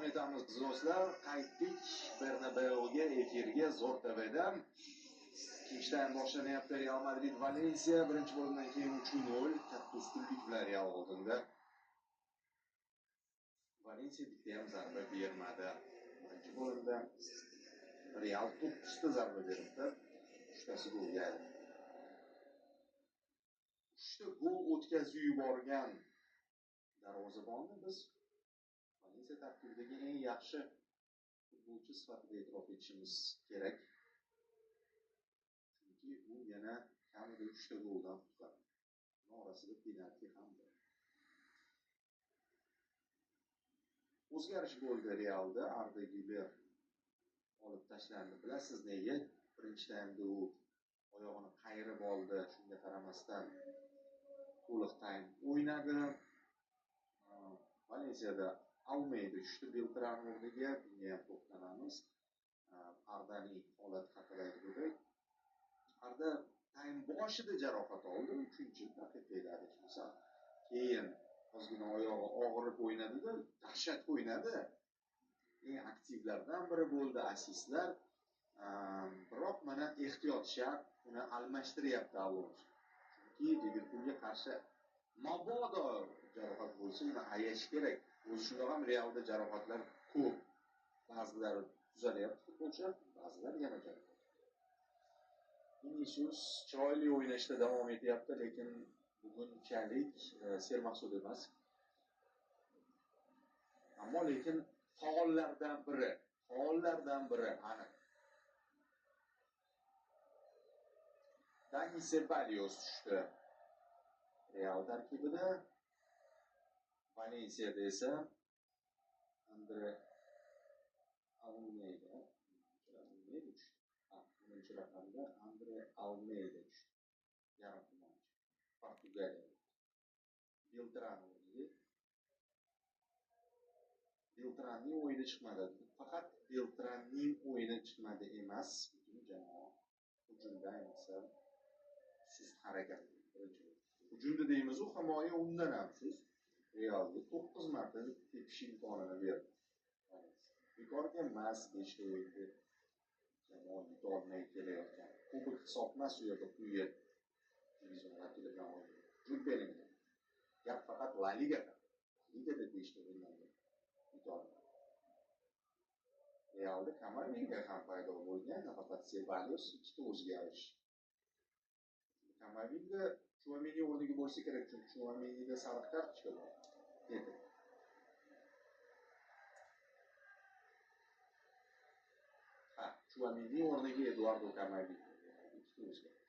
etamiz do'stlar. Qaytdik Bernabeuga, efirga Zo'r TVdan. Ikkinchidan boshlanyapti Real Madrid Valensiya. Birinchi bo'limdan keyin 3-0 katta ustunlik bilan Real oldinda. Valensiya bitta ham zarba bermadi. Birinchi bo'limda Real 9 ta zarba berdi. 3tasi golga aylandi. 3ta gol o'tkazib yuborgan darvozabonni biz Valensiya tarkibidagi eng yaxshi futbolchi sifatida e'tirof etishimiz kerak. Chunki u yana kamida 3ta goldan qutqardi. Orasida penalti ham bor. O'zgarish bo'ldi Realda. Arda Güler olib tashlandi. Bilasiz nega? Birinchi taymda u oyog'ini qayirib oldi. Shunga qaramasdan to'liq taym o'ynadi. Valensiyada Almeida tushdi Beltran o'rniga. Bunga ham to'xtalamiz. Ardaning holati haqida aytib o'tay. Arda taym boshida jarohat oldi, 3-daqiqada adashmasa. Keyin ozgina oyog'i og'rib o'ynadi-da, dahshat o'ynadi. Eng aktivlardan biri bo'ldi, assistlar. Biroq mana ehtiyot shart, uni almashtiryapti Alonso. Chunki Liverpoolga qarshi mabodo jarohat bo'lsa, uni ayash kerak. O'zi shundoq ham Realda jarohatlar ko'p. Ba'zilari tuzalyapti futbolchilar, ba'zilar yana jarohat. Vinicius chiroyli o'ynashda davom etyapti, lekin bugunchalik sermahsul emas. Ammo lekin faollardan biri aniq. Dani Ceballos tushdi Real tarkibida. Valensiyada esa Andre Almeida tushdi. Birinchi raqamda Andre Almeida tushdi. Yarim himoyachi. Portugaliya. Beltran o'rniga. Beltranning o'yini chiqmadi. Faqat Beltranning o'yini chiqmadi emas, butun jamoa hujumda ayniqsa sust harakat qildi. Hujumda deymiz, u himoya undan ham sust. Realga 9 marta tepish imkonini berdi. Bekorga emas, 5 ta o'yinda jamoa yutolmay kelayotgan. Kubok hisob emas u yerda quyi divizion vakili bilan o'ynaydi. Jubbelingda. Gap faqat La Ligada. Ligada 5 ta o'yindan yutolmadi. Realda Kamavinga ham paydo bo'lgan, faqat Ceballos 2 ta o'zgarish. Kamavinga Chouameni o'rniga bo'lsa kerak, chunki Chouamenida sariq kartochka bor edi. Chouameni o'rniga Eduardo Camavinga 2 ta o'zgarish.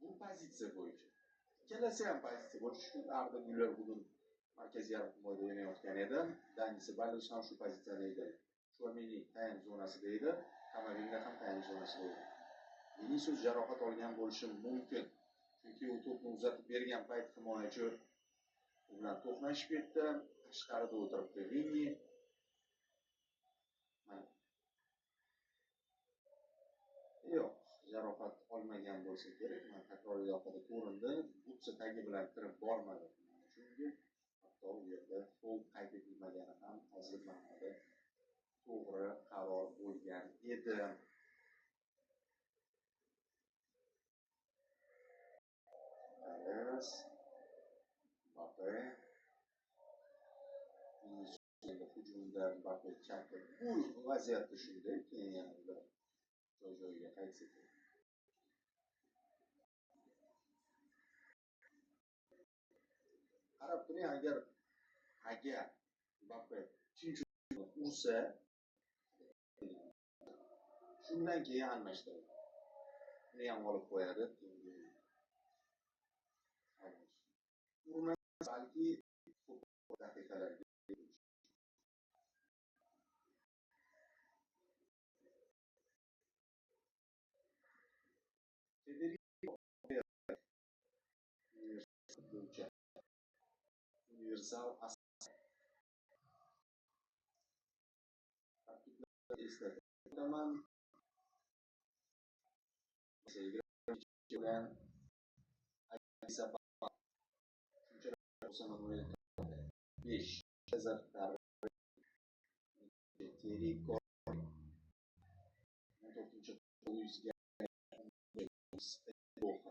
Bu pozitsiya bo'yicha. Ikkalasi ham pozitsiya bo'yicha. Arda Güler bugun markaziy yarim himoyada o'ynayotgan edi. Dani Ceballos ham shu pozitsiyada edi. Chouameni taym zonasida edi, Camavinga ham taym zonasida edi. Vinicius jarohat olgan bo'lishi mumkin. Chunki u to'pni uzatib bergan payt himoyachi u bilan to'qnashib ketdi. Tashqarida o'tiribdi Vini. Yo'q, jarohat olmagan bo'lsa kerak. Men takroriy yoqada ko'rindi. Butsa tagi bilan kirib bormadi. Chunki hatto u yerda qo'l qayd etilmagani ham hozir ma'noda to'g'ri qaror bo'lgan edi. Mbappe hujumda Mbappe chaqdi. Bu vaziyatda shunday, keyin yana ular joy-joyiga qaytsa kerak. Qarab turing, agar Mbappe tinchlikni ursa, shundan keyin almashtiradi. Uni ham olib qo'yadi. Urmas, balki ko'p daqiqalarga universal eslatama'n. Bilan Samuel 5 zarba Federico 14 Luisga Doha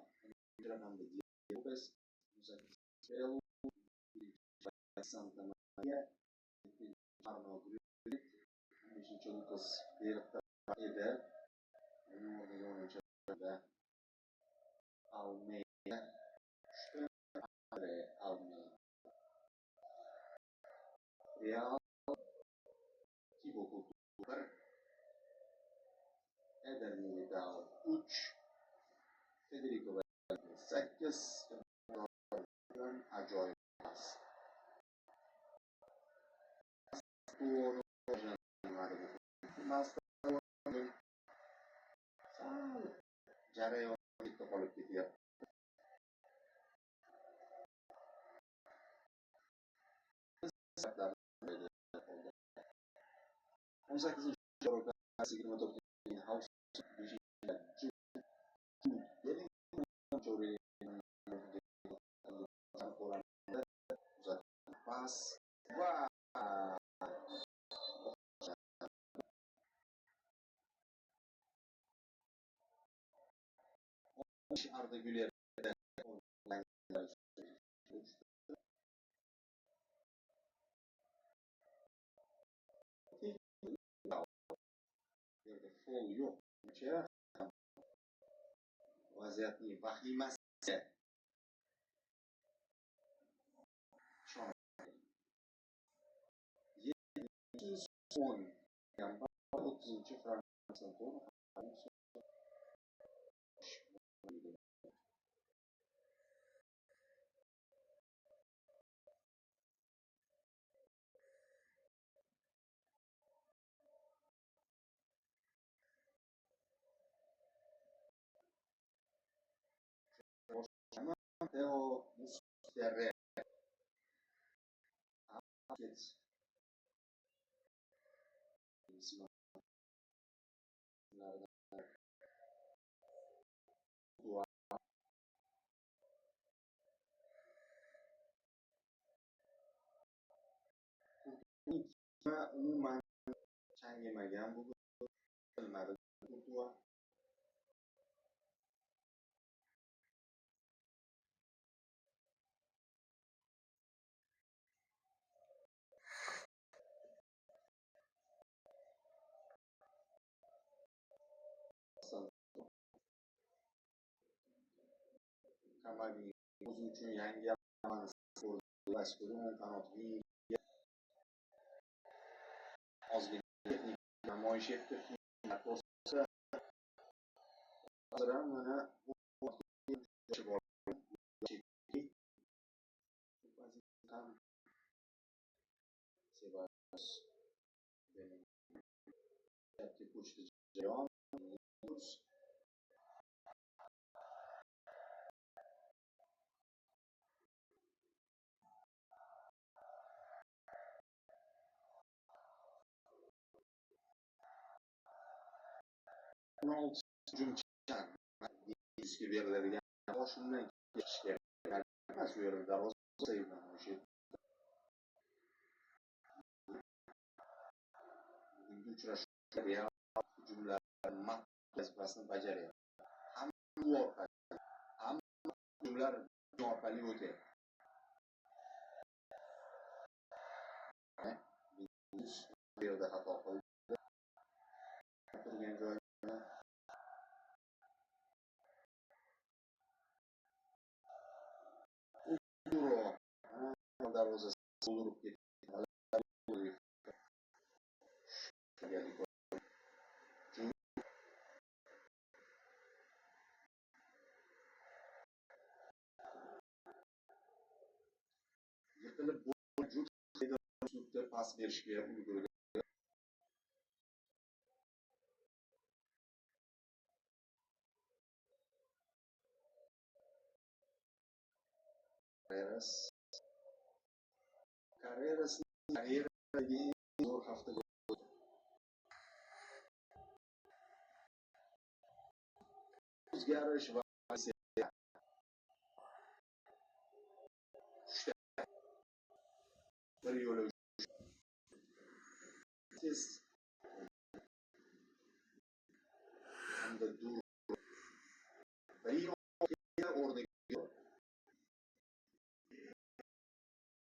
hamda Diego Santa Maria Arno Grillet 5 Lucas Berta edi. Uning o'rniga o'yinchilarda Almeida Almeida Real Thibaut Courtois 1 Eder Militao 3 Federico Valverde 8 ajoyib pas. Jarayon bitta qolib ketyapti. 18 24 House pas va Arda Güler fol yo'q. Vaziyatning vahimasi son 30 Fransa Teo Musterre umuman changimagan bugun bilmadi. Kamagi o'zi uchun yangi qanotli ozgina namoyish etdi. Mana hujumchilar bizga beriladigan shundan ketish kerak emas. U yerda darvoza namoyish etdi. Bugungi uchrashuvda Real hujumlar vazifasini bajaryapti. Hamma orqali, hamma hujumlar orqali o'tadi. Bu yerda xato qildi. Turgan joy darvozasi urib ketdi. Yiqilib juda pas berishga ulgurdi. Karyerasidagi zo'r hafta o'zgarish va bir yo'la hamda